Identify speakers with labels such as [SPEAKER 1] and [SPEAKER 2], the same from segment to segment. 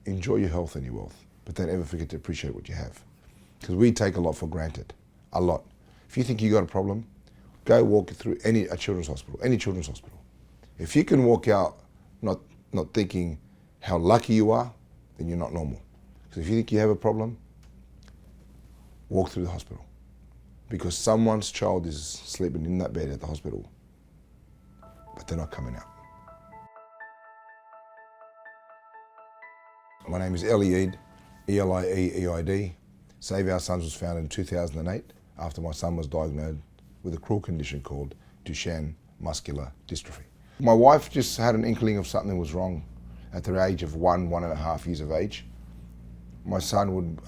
[SPEAKER 1] enjoy your health and your wealth, but don't ever forget to appreciate what you have. Because we take a lot for granted, a lot. If you think you got a problem, go walk through a children's hospital, any children's hospital. If you can walk out not thinking how lucky you are, then you're not normal. Because if you think you have a problem, walk through the hospital. Because someone's child is sleeping in that bed at the hospital, but they're not coming out. My name is Elie Eid, Elie-Eid. Save Our Sons was founded in 2008 after my son was diagnosed with a cruel condition called Duchenne muscular dystrophy. My wife just had an inkling of something was wrong at the age of 1.5 years of age. My son would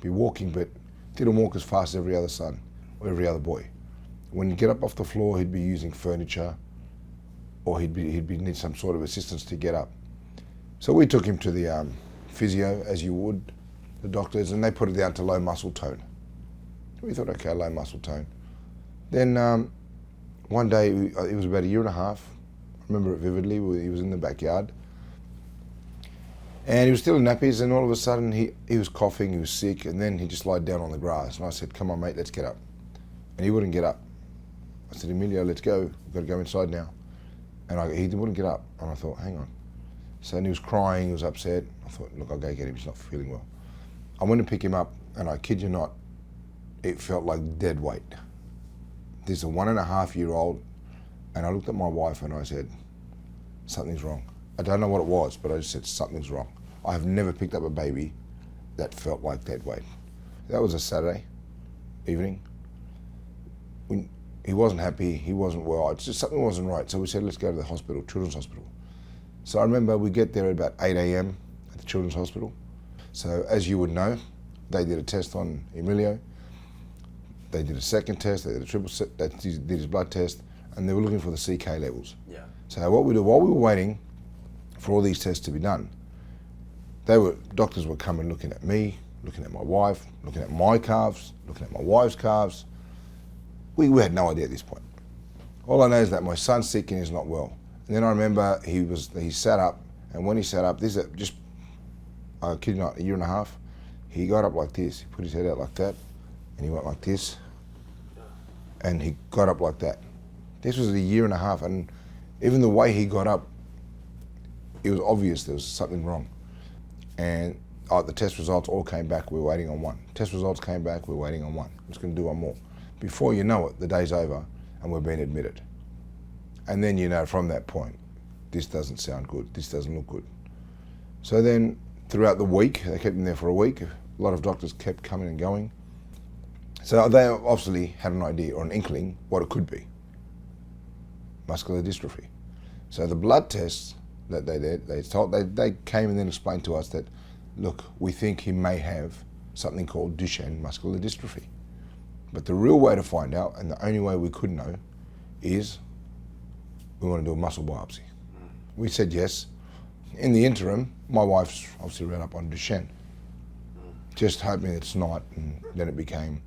[SPEAKER 1] be walking, but didn't walk as fast as every other son or every other boy. When he'd get up off the floor, he'd be using furniture, or he'd need some sort of assistance to get up. So we took him to the physio, as you would, the doctors, and they put it down to low muscle tone. We thought, okay, low muscle tone. Then one day, it was about 1.5 years, I remember it vividly, he was in the backyard, and he was still in nappies, and all of a sudden he was coughing, he was sick, and then he just lied down on the grass, and I said, come on mate, let's get up. And he wouldn't get up. I said, Emilio, let's go, we've got to go inside now. And he wouldn't get up, and I thought, hang on. So he was crying, he was upset. I thought, look, I'll go get him, he's not feeling well. I went to pick him up, and I kid you not, it felt like dead weight. This is a 1.5-year-old, and I looked at my wife and I said, something's wrong. I don't know what it was, but I just said, something's wrong. I have never picked up a baby that felt like dead weight. That was a Saturday evening. He wasn't happy, he wasn't well, it's just something wasn't right. So we said, let's go to the hospital, children's hospital. So I remember we get there at about 8 a.m. at the children's hospital. So as you would know, they did a test on Emilio. They did a second test, they did a triple set, they did his blood test, and they were looking for the CK levels. Yeah. So what we did, while we were waiting for all these tests to be done, doctors were coming looking at me, looking at my wife, looking at my calves, looking at my wife's calves. We had no idea at this point. All I know is that my son's sick and he's not well. And then I remember he sat up, and when he sat up, this is just, I kid you not, 1.5 years, he got up like this, he put his head out like that, and he went like this, and he got up like that. This was 1.5 years, and even the way he got up, it was obvious there was something wrong. And the test results all came back, we were waiting on one. Test results came back, we were waiting on one. We're just going to do one more. Before you know it, the day's over, and we're being admitted. And then you know from that point, this doesn't sound good, this doesn't look good. So then throughout the week, they kept him there for a week, a lot of doctors kept coming and going. So they obviously had an idea or an inkling what it could be, muscular dystrophy. So the blood tests that they did, they came and then explained to us that, look, we think he may have something called Duchenne muscular dystrophy. But the real way to find out, and the only way we could know, is we want to do a muscle biopsy. We said yes. In the interim, my wife's obviously read up on Duchenne, just hoping it's not, and then it became,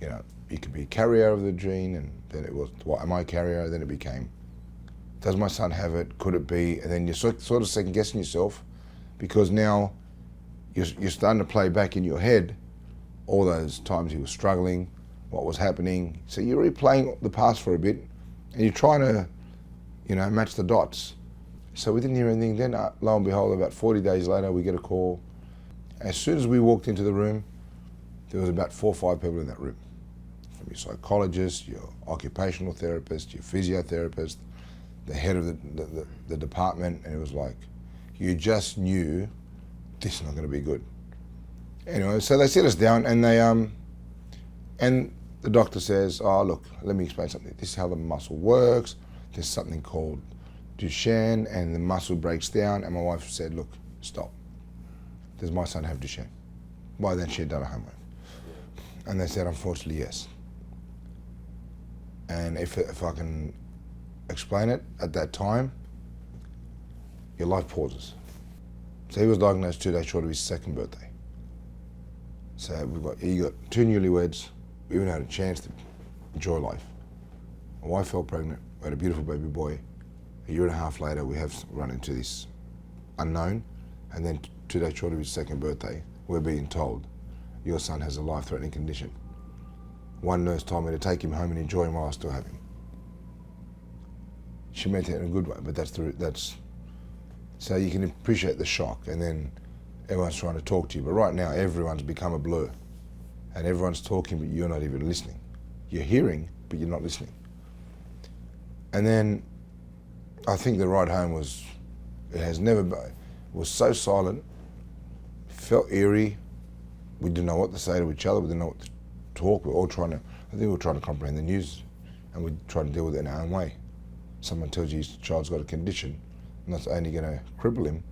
[SPEAKER 1] you know, you could be a carrier of the gene, and then it was, what, am I a carrier? Then it became, does my son have it? Could it be? And then you're sort of second guessing yourself, because now you're starting to play back in your head all those times he was struggling, what was happening. So you're replaying the past for a bit, and you're trying to, you know, match the dots. So we didn't hear anything. Then, lo and behold, about 40 days later, we get a call. As soon as we walked into the room, there was about 4 or 5 people in that room. From your psychologist, your occupational therapist, your physiotherapist, the head of the department, and it was like, you just knew this is not going to be good. Anyway, so they sit us down, and the doctor says, oh, look, let me explain something. This is how the muscle works. There's something called Duchenne, and the muscle breaks down. And my wife said, look, stop. Does my son have Duchenne? By then she had done her homework. And they said, unfortunately, yes. And if I can explain it, at that time, your life pauses. So he was diagnosed 2 days short of his 2nd birthday. So he got 2 newlyweds. We even had a chance to enjoy life. My wife fell pregnant. We had a beautiful baby boy. 1.5 years later, we have run into this unknown. And then 2 days short of his second birthday, we're being told, your son has a life-threatening condition. One nurse told me to take him home and enjoy him while I still have him. She meant it in a good way, but that's so you can appreciate the shock, and then everyone's trying to talk to you. But right now, everyone's become a blur, and everyone's talking, but you're not even listening. You're hearing, but you're not listening. And then I think the ride home was so silent, felt eerie. We didn't know what to say to each other. We didn't know what to talk. We were all I think we were trying to comprehend the news, and we tried to deal with it in our own way. Someone tells you his child's got a condition, and that's only going to cripple him,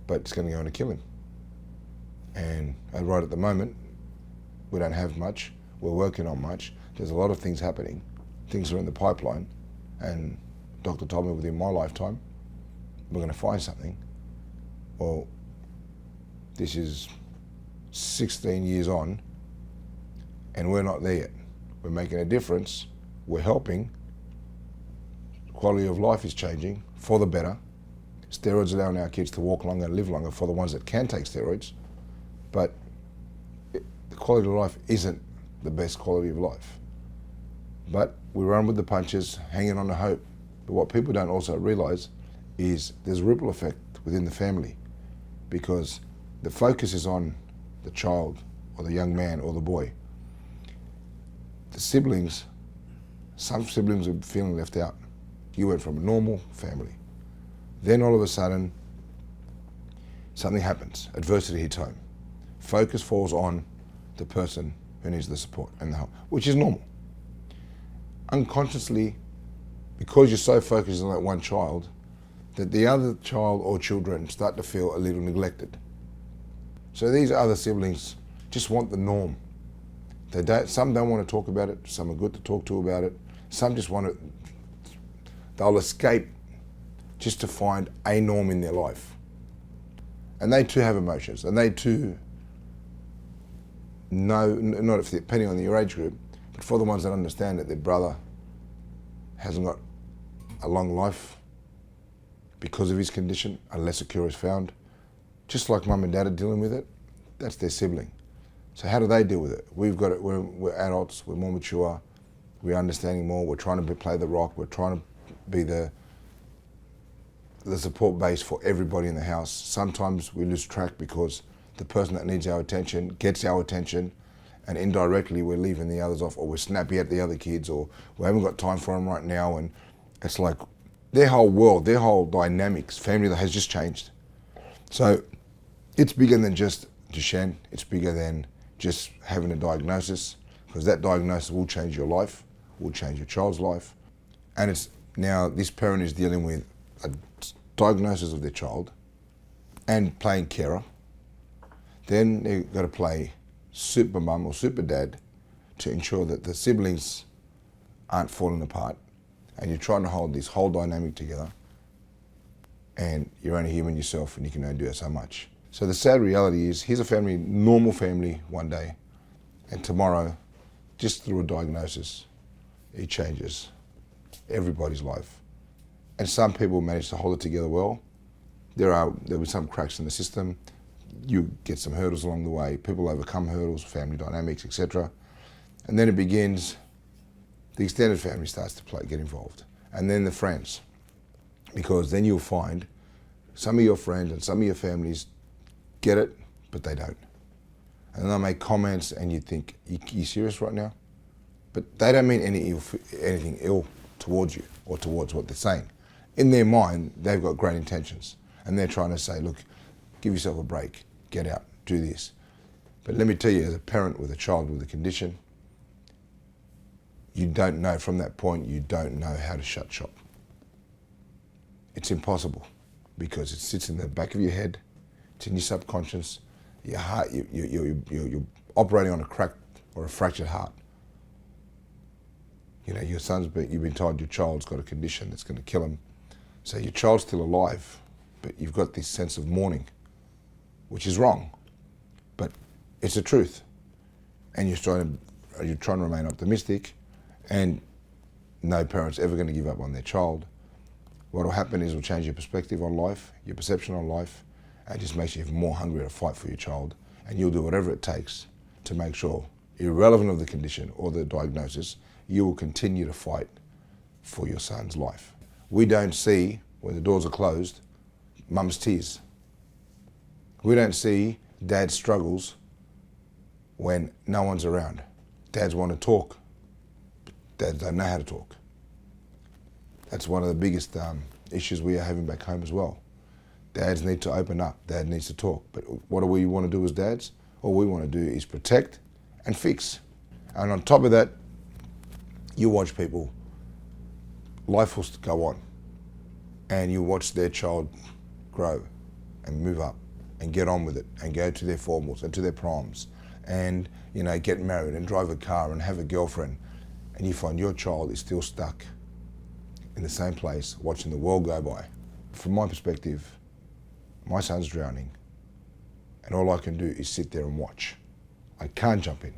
[SPEAKER 1] but it's going to go on to kill him. And right at the moment, we don't have much. We're working on much. There's a lot of things happening. Things are in the pipeline, and doctor told me within my lifetime, we're going to find something. Well, this is 16 years on, and we're not there yet. We're making a difference. We're helping. Quality of life is changing for the better. Steroids allowing our kids to walk longer and live longer for the ones that can take steroids, but the quality of life isn't the best quality of life. But we run with the punches, hanging on to hope. But what people don't also realise is there's a ripple effect within the family, because the focus is on the child or the young man or the boy. The siblings, some siblings are feeling left out. You went from a normal family. Then all of a sudden, something happens. Adversity hits home. Focus falls on the person who needs the support and the help, which is normal. Unconsciously, because you're so focused on that one child, that the other child or children start to feel a little neglected. So these other siblings just want the norm. Some don't want to talk about it, some are good to talk to about it, some just want to, they'll escape just to find a norm in their life. And they too have emotions, and they too know, not if depending on your age group, but for the ones that understand that their brother hasn't got a long life because of his condition, unless a cure is found, just like mum and dad are dealing with it, that's their sibling. So how do they deal with it? We've got it, we're adults, we're more mature, we're understanding more, we're trying to play the rock, we're trying to be the support base for everybody in the house. Sometimes we lose track because the person that needs our attention gets our attention, and indirectly we're leaving the others off, or we're snappy at the other kids, or we haven't got time for them right now, and it's like their whole world, their whole dynamics, family has just changed. So it's bigger than just Duchenne, it's bigger than just having a diagnosis, because that diagnosis will change your life, will change your child's life. And it's now this parent is dealing with a diagnosis of their child and playing carer. Then they've got to play super mum or super dad to ensure that the siblings aren't falling apart, and you're trying to hold this whole dynamic together, and you're only human yourself and you can only do so much. So the sad reality is, here's a family, normal family one day, and tomorrow, just through a diagnosis, it changes everybody's life. And some people manage to hold it together well. There'll be some cracks in the system. You get some hurdles along the way. People overcome hurdles, family dynamics, etc. And then it begins, the extended family starts to get involved. And then the friends. Because then you'll find some of your friends and some of your families get it, but they don't. And they'll make comments and you think, you serious right now? But they don't mean anything ill towards you or towards what they're saying. In their mind, they've got great intentions. And they're trying to say, look, give yourself a break, get out, do this. But let me tell you, as a parent with a child with a condition, you don't know, from that point, you don't know how to shut shop. It's impossible, because it sits in the back of your head, it's in your subconscious, your heart, you're operating on a cracked or a fractured heart. You know, you've been told your child's got a condition that's going to kill him. So your child's still alive, but you've got this sense of mourning, which is wrong, but it's the truth. And you're trying to remain optimistic, and no parent's ever going to give up on their child. What will happen is, it'll change your perspective on life, your perception on life, and it just makes you even more hungry to fight for your child, and you'll do whatever it takes to make sure, irrelevant of the condition or the diagnosis, you will continue to fight for your son's life. We don't see, when the doors are closed, mum's tears. We don't see dad's struggles when no one's around. Dads want to talk, but dads don't know how to talk. That's one of the biggest issues we are having back home as well. Dads need to open up, dad needs to talk, but what do we want to do as dads? All we want to do is protect and fix. And on top of that, you watch people, life will go on, and you watch their child grow and move up and get on with it and go to their formals and to their proms and, you know, get married and drive a car and have a girlfriend, and you find your child is still stuck in the same place watching the world go by. From my perspective, my son's drowning, and all I can do is sit there and watch. I can't jump in.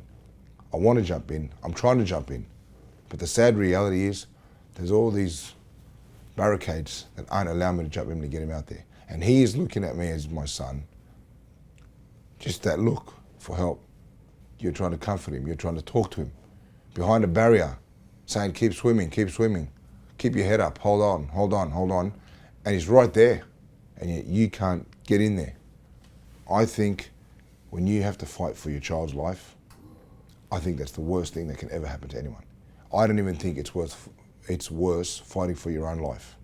[SPEAKER 1] I want to jump in, I'm trying to jump in, but the sad reality is there's all these barricades that aren't allowing me to jump in to get him out there. And he is looking at me as my son, just that look for help. You're trying to comfort him, you're trying to talk to him, behind a barrier, saying keep swimming, keep your head up, hold on, hold on, hold on. And he's right there, and yet you can't get in there. I think when you have to fight for your child's life, I think that's the worst thing that can ever happen to anyone. I don't even think it's worse fighting for your own life.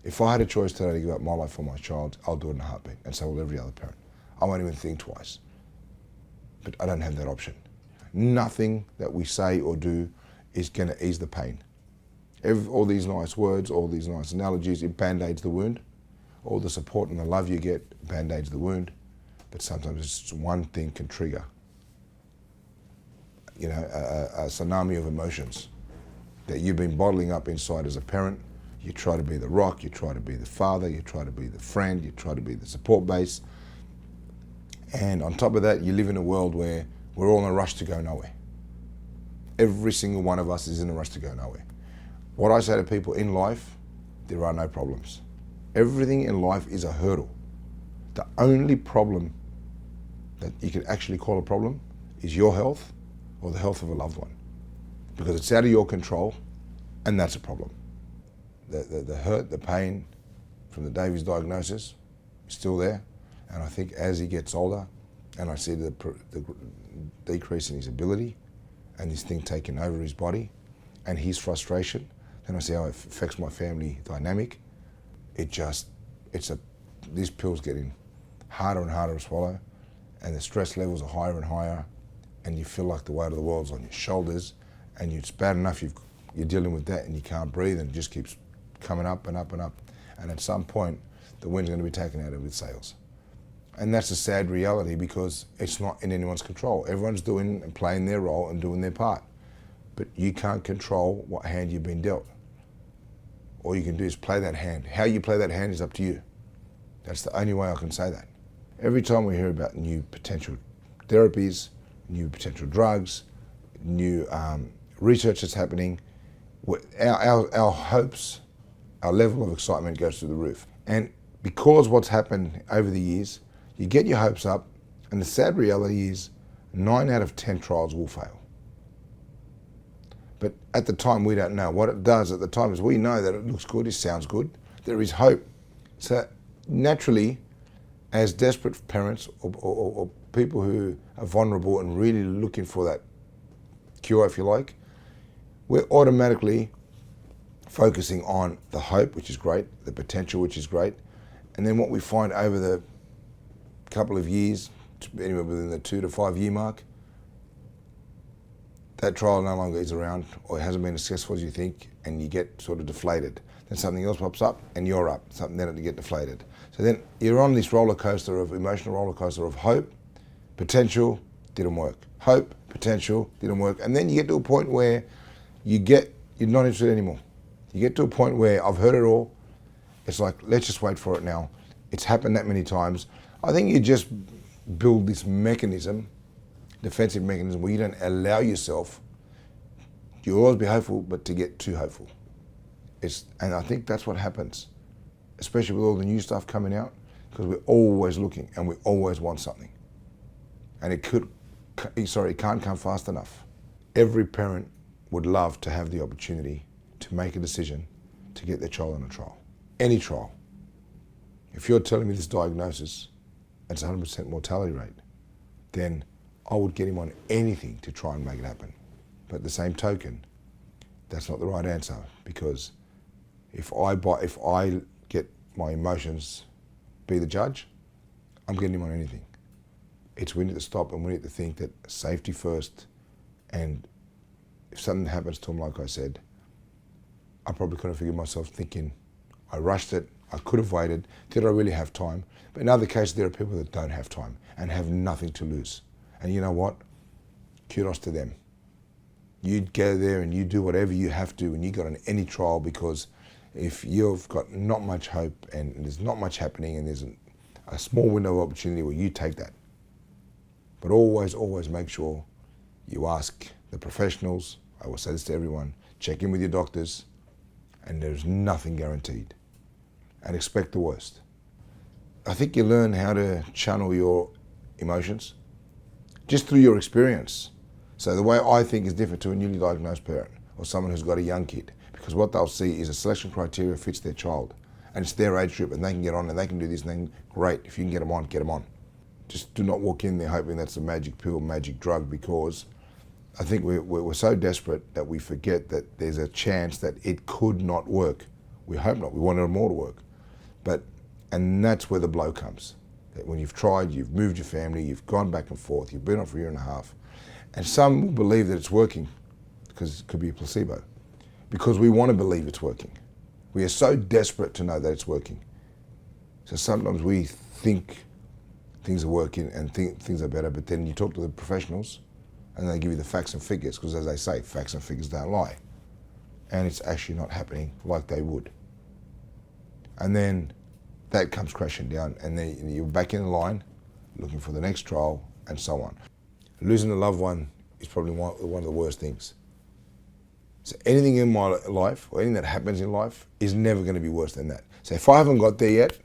[SPEAKER 1] If I had a choice today to give up my life for my child, I'll do it in a heartbeat, and so will every other parent. I won't even think twice. But I don't have that option. Nothing that we say or do is going to ease the pain. All these nice words, all these nice analogies, it band-aids the wound. All the support and the love you get band-aids the wound. But sometimes it's just one thing can trigger, you know, a tsunami of emotions that you've been bottling up inside as a parent. You try to be the rock, you try to be the father, you try to be the friend, you try to be the support base. And on top of that, you live in a world where we're all in a rush to go nowhere. Every single one of us is in a rush to go nowhere. What I say to people, in life, there are no problems. Everything in life is a hurdle. The only problem that you can actually call a problem is your health or the health of a loved one, because it's out of your control, and that's a problem. The hurt, the pain from the day of his diagnosis is still there, and I think as he gets older and I see the decrease in his ability and this thing taking over his body and his frustration, then I see how it affects my family dynamic. This pill's getting harder and harder to swallow, and the stress levels are higher and higher, and you feel like the weight of the world's on your shoulders, and it's bad enough you're dealing with that and you can't breathe, and it just keeps coming up and up and up, and at some point the wind's going to be taken out of its sails. And that's a sad reality, because it's not in anyone's control. Everyone's doing and playing their role and doing their part, but you can't control what hand you've been dealt. All you can do is play that hand. How you play that hand is up to you. That's the only way I can say that. Every time we hear about new potential therapies, new potential drugs, new research that's happening, our hopes, our level of excitement goes through the roof. And because what's happened over the years, you get your hopes up, and the sad reality is 9 out of 10 trials will fail. But at the time, we don't know. What it does at the time is we know that it looks good, it sounds good, there is hope. So naturally, as desperate parents or people who are vulnerable and really looking for that cure, if you like, we're automatically focusing on the hope, which is great, the potential, which is great. And then what we find over the couple of years, anywhere within the 2 to 5 year mark, that trial no longer is around, or it hasn't been as successful as you think, and you get sort of deflated. Then something else pops up and you're up, then you get deflated. So then you're on this roller coaster of emotional roller coaster of hope, potential, didn't work. Hope, potential, didn't work. And then you get to a point where you're not interested anymore. You get to a point where I've heard it all. It's like, let's just wait for it now. It's happened that many times. I think you just build this mechanism, defensive mechanism, where you don't allow yourself, you'll always be hopeful, but to get too hopeful. And I think that's what happens, especially with all the new stuff coming out. because we're always looking and we always want something. And it can't come fast enough. Every parent would love to have the opportunity to make a decision to get their child on a trial. Any trial. If you're telling me this diagnosis, it's 100% mortality rate, then I would get him on anything to try and make it happen. But at the same token, that's not the right answer, because if I get my emotions be the judge, I'm getting him on anything. We need to stop and we need to think that safety first, and if something happens to him, like I said, I probably couldn't forgive myself thinking, I rushed it, I could have waited, did I really have time? But in other cases, there are people that don't have time and have nothing to lose. And you know what? Kudos to them. You go there and you do whatever you have to and you got on any trial, because if you've got not much hope and there's not much happening and there's a small window of opportunity, where you take that. But always, always make sure you ask the professionals. I will say this to everyone, check in with your doctors, and there's nothing guaranteed. And expect the worst. I think you learn how to channel your emotions just through your experience. So the way I think is different to a newly diagnosed parent or someone who's got a young kid, because what they'll see is a selection criteria fits their child and it's their age group and they can get on and they can do this and then great, if you can get them on, get them on. Just do not walk in there hoping that's a magic pill, magic drug, because I think we're so desperate that we forget that there's a chance that it could not work. We hope not, we want it more to work. And that's where the blow comes. That when you've tried, you've moved your family, you've gone back and forth, you've been on for a year and a half, and some will believe that it's working, because it could be a placebo, because we want to believe it's working. We are so desperate to know that it's working. So sometimes we think things are working and think things are better, but then you talk to the professionals and they give you the facts and figures, because as they say, facts and figures don't lie. And it's actually not happening like they would. And then that comes crashing down, and then you're back in the line looking for the next trial and so on. Losing a loved one is probably one of the worst things. So anything in my life, or anything that happens in life, is never going to be worse than that. So if I haven't got there yet,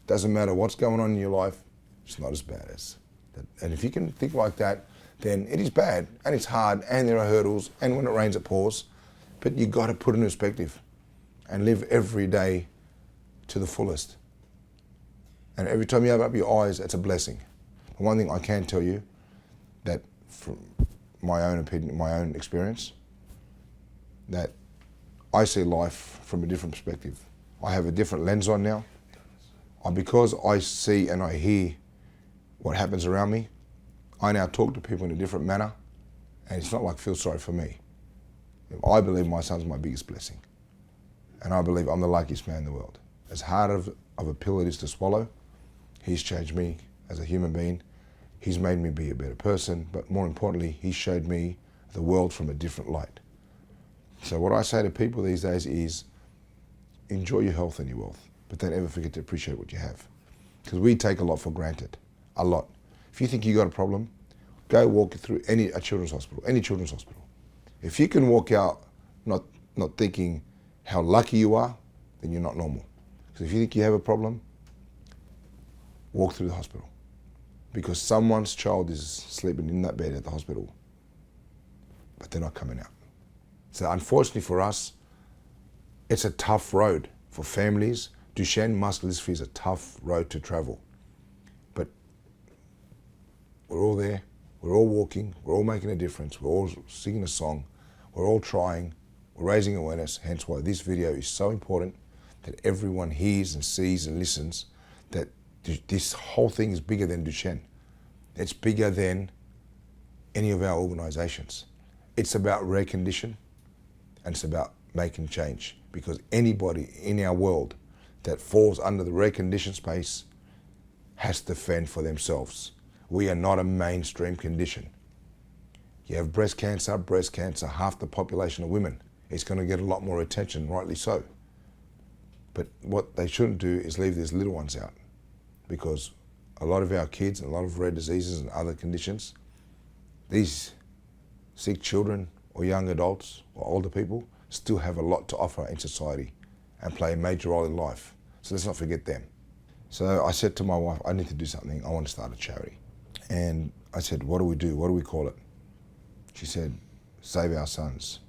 [SPEAKER 1] doesn't matter what's going on in your life, it's not as bad as that. And if you can think like that, then it is bad, and it's hard, and there are hurdles, and when it rains it pours. But you got to put it in perspective and live every day to the fullest. And every time you open up your eyes, it's a blessing. And one thing I can tell you, that from my own opinion, my own experience, that I see life from a different perspective. I have a different lens on now. Because I see and I hear what happens around me, I now talk to people in a different manner, and it's not like feel sorry for me. I believe my son's my biggest blessing. And I believe I'm the luckiest man in the world. As hard of a pill it is to swallow, he's changed me as a human being. He's made me be a better person, but more importantly, he showed me the world from a different light. So what I say to people these days is, enjoy your health and your wealth, but don't ever forget to appreciate what you have. Because we take a lot for granted, a lot. If you think you got a problem, go walk through a children's hospital, any children's hospital. If you can walk out not thinking how lucky you are, then you're not normal. Because if you think you have a problem, walk through the hospital. Because someone's child is sleeping in that bed at the hospital, but they're not coming out. So unfortunately for us, it's a tough road for families. Duchenne muscular dystrophy is a tough road to travel. But we're all there, we're all walking, we're all making a difference, we're all singing a song, we're all trying, we're raising awareness, hence why this video is so important, that everyone hears and sees and listens, that this whole thing is bigger than Duchenne. It's bigger than any of our organisations. It's about rare condition, and it's about making change, because anybody in our world that falls under the rare condition space has to fend for themselves. We are not a mainstream condition. You have breast cancer, half the population of women. It's going to get a lot more attention, rightly so. But what they shouldn't do is leave these little ones out, because a lot of our kids and a lot of rare diseases and other conditions, these sick children or young adults or older people still have a lot to offer in society and play a major role in life. So let's not forget them. So I said to my wife, I need to do something. I want to start a charity. And I said, what do we do? What do we call it? She said, Save Our Sons.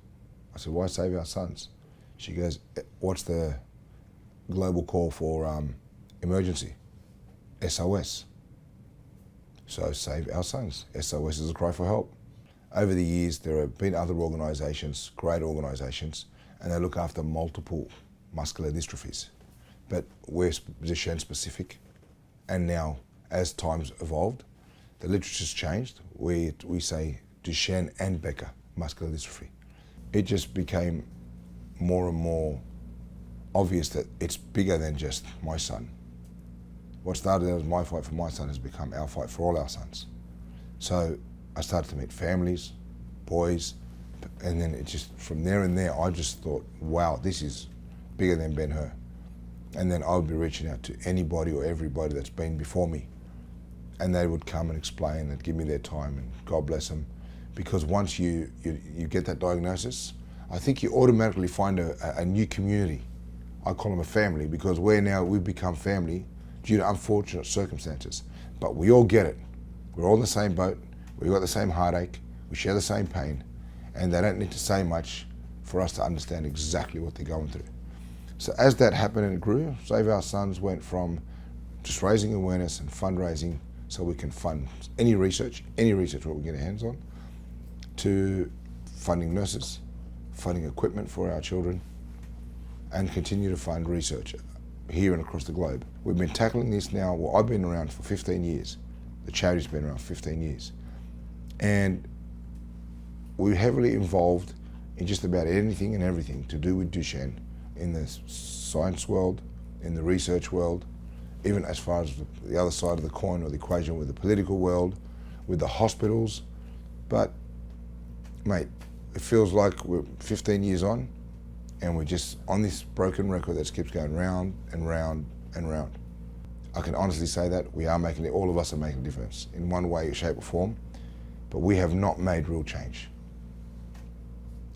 [SPEAKER 1] I said, why Save Our Sons? She goes, what's the global call for emergency? SOS. So Save Our Sons. SOS is a cry for help. Over the years, there have been other organisations, great organisations, and they look after multiple muscular dystrophies. But we're Duchenne specific, and now, as times evolved, the literature's changed. We say Duchenne and Becker muscular dystrophy. It just became more and more obvious that it's bigger than just my son. What started out as my fight for my son has become our fight for all our sons. So I started to meet families, boys, and then it just, from there and there, I just thought, wow, this is bigger than Ben-Hur. And then I would be reaching out to anybody or everybody that's been before me. And they would come and explain and give me their time, and God bless them. Because once you get that diagnosis, I think you automatically find a new community. I call them a family, because we've become family due to unfortunate circumstances. But we all get it. We're all in the same boat. We've got the same heartache. We share the same pain. And they don't need to say much for us to understand exactly what they're going through. So as that happened and it grew, Save Our Sons went from just raising awareness and fundraising so we can fund any research we can get our hands on, to funding nurses, funding equipment for our children, and continue to fund research here and across the globe. We've been tackling this now, well, I've been around for 15 years. The charity's been around for 15 years. And we're heavily involved in just about anything and everything to do with Duchenne, in the science world, in the research world, even as far as the other side of the coin or the equation with the political world, with the hospitals. But, mate, it feels like we're 15 years on and we're just on this broken record that keeps going round and round and round. I can honestly say that all of us are making a difference in one way, shape or form, but we have not made real change.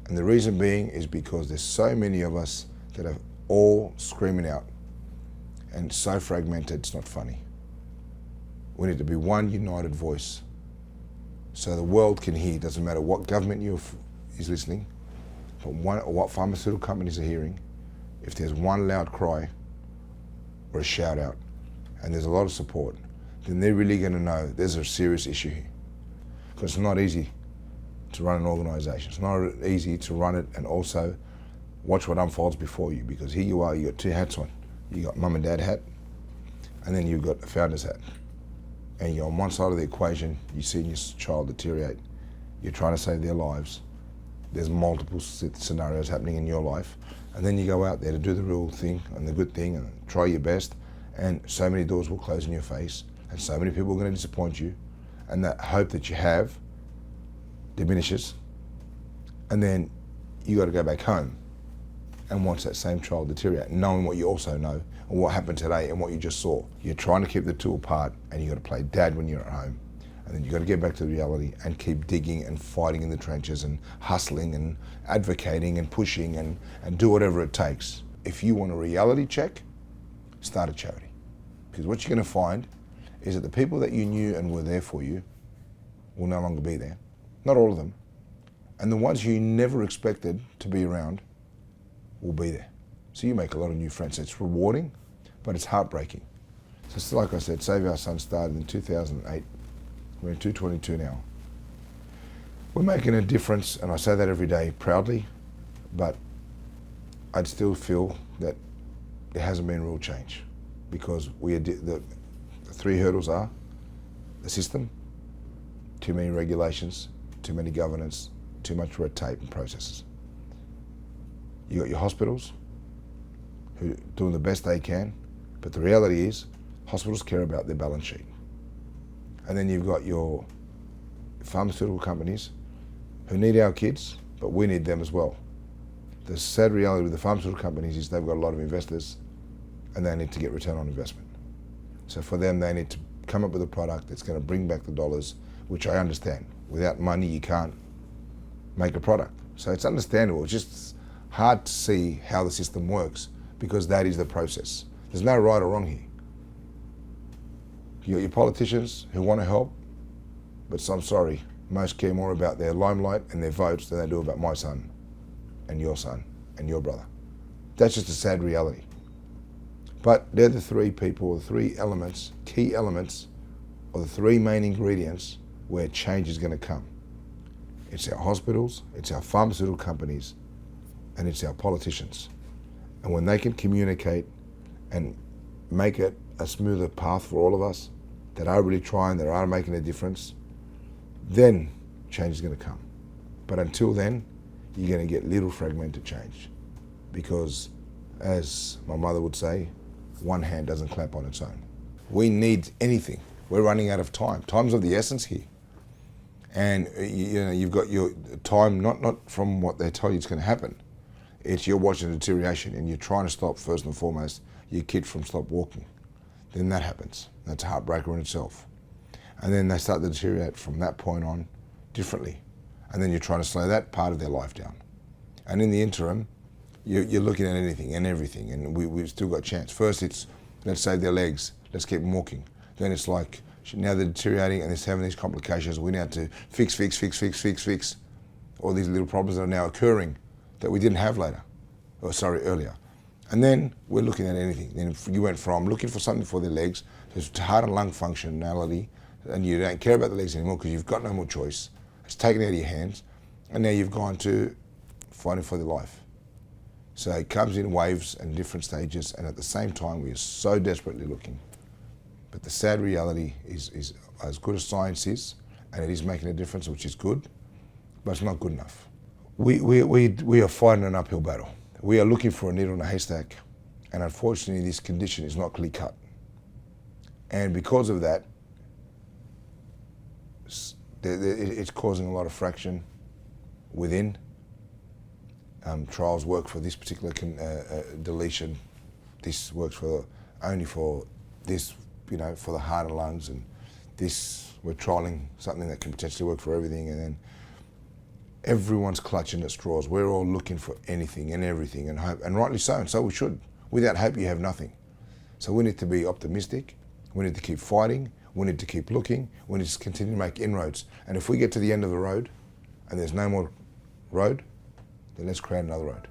[SPEAKER 1] And the reason being is because there's so many of us that are all screaming out and so fragmented, it's not funny. We need to be one united voice so the world can hear. Doesn't matter what government is listening, but what pharmaceutical companies are hearing. If there's one loud cry or a shout out and there's a lot of support, then they're really going to know there's a serious issue here. Because it's not easy to run an organisation. It's not easy to run it and also watch what unfolds before you, because here you are, you got two hats on. You got mum and dad hat, and then you've got the founder's hat. And you're on one side of the equation, you're seeing your child deteriorate. You're trying to save their lives. There's multiple scenarios happening in your life. And then you go out there to do the real thing and the good thing and try your best. And so many doors will close in your face. And so many people are going to disappoint you. And that hope that you have diminishes. And then you got to go back home and watch that same child deteriorate, knowing what you also know and what happened today and what you just saw. You're trying to keep the two apart, and you got to play dad when you're at home. And then you got to get back to reality and keep digging and fighting in the trenches and hustling and advocating and pushing and do whatever it takes. If you want a reality check, start a charity. Because what you're going to find is that the people that you knew and were there for you will no longer be there. Not all of them. And the ones you never expected to be around will be there. So you make a lot of new friends. It's rewarding, but it's heartbreaking. So it's like I said, Save Our Sons started in 2008. We're in 2022 now. We're making a difference, and I say that every day proudly, but I'd still feel that there hasn't been real change, because the three hurdles are the system, too many regulations, too many governance, too much red tape and processes. You got your hospitals who are doing the best they can, but the reality is hospitals care about their balance sheet. And then you've got your pharmaceutical companies who need our kids, but we need them as well. The sad reality with the pharmaceutical companies is they've got a lot of investors and they need to get return on investment. So for them, they need to come up with a product that's going to bring back the dollars, which I understand. Without money, you can't make a product. So it's understandable. It's just hard to see how the system works, because that is the process. There's no right or wrong here. You got your politicians who want to help, but I'm sorry, most care more about their limelight and their votes than they do about my son and your brother. That's just a sad reality. But they're the three people, the three elements, key elements, or the three main ingredients where change is going to come. It's our hospitals, it's our pharmaceutical companies, and it's our politicians. And when they can communicate and make it a smoother path for all of us that are really trying, that are making a difference, then change is going to come. But until then, you're going to get little fragmented change. Because, as my mother would say, one hand doesn't clap on its own. We need anything. We're running out of time. Time's of the essence here. And you've got your time, not from what they tell you it's going to happen. It's you're watching deterioration and you're trying to stop, first and foremost, your kid from stop walking. Then that happens. That's a heartbreaker in itself. And then they start to deteriorate from that point on differently. And then you're trying to slow that part of their life down. And in the interim, you're looking at anything and everything, and we've still got a chance. First it's, let's save their legs, let's keep them walking. Then it's like, now they're deteriorating and they're having these complications. We now have to fix all these little problems that are now occurring that we didn't have earlier. And then we're looking at anything. Then you went from looking for something for their legs to heart and lung functionality, and you don't care about the legs anymore because you've got no more choice. It's taken out of your hands, and now you've gone to fighting for their life. So it comes in waves and different stages, and at the same time we are so desperately looking. But the sad reality is as good as science is, and it is making a difference, which is good, but it's not good enough. We are fighting an uphill battle. We are looking for a needle in a haystack, and unfortunately this condition is not clear cut. And because of that, it's causing a lot of fraction within. Trials work for this particular deletion. This works only for this, for the heart and lungs, and this, we're trialing something that can potentially work for everything, and then everyone's clutching at straws. We're all looking for anything and everything and hope, and rightly so, and so we should. Without hope, you have nothing. So we need to be optimistic, we need to keep fighting, we need to keep looking, we need to continue to make inroads. And if we get to the end of the road and there's no more road, then let's create another road.